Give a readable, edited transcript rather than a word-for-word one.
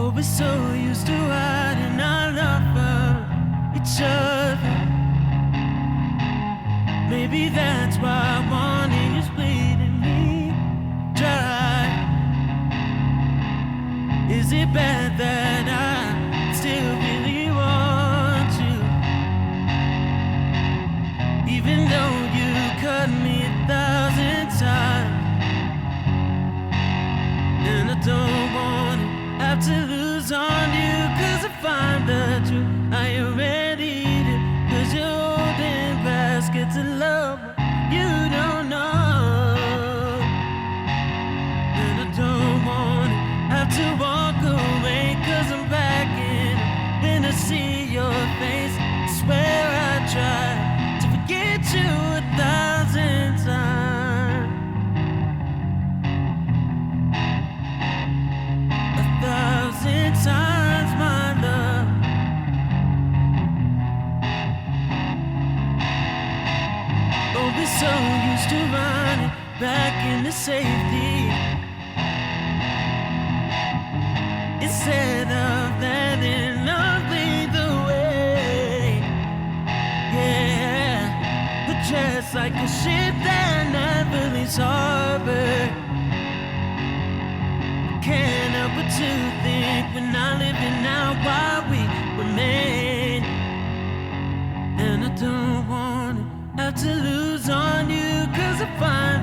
Oh, we're so used to hiding our love from each other. Maybe that's why wanting is bleeding me dry. Is it bad that I still really want you? Even though you cut me 1,000 times. And I don't want to have to lose on you, 'cause I find the truth I already did. 'Cause you're holding baskets of love you don't know. And I don't want to have to walk away, 'cause I'm begging then to see your face. I swear I tried to forget you 1,000 times. 1,000 times, my love. Oh, we're so used to running back into safety, instead of letting love lead the way. Yeah, but just like a ship that never leaves harbor, can't help but to think we're not living out while we were made. And I don't want to have to lose on you, 'cause I find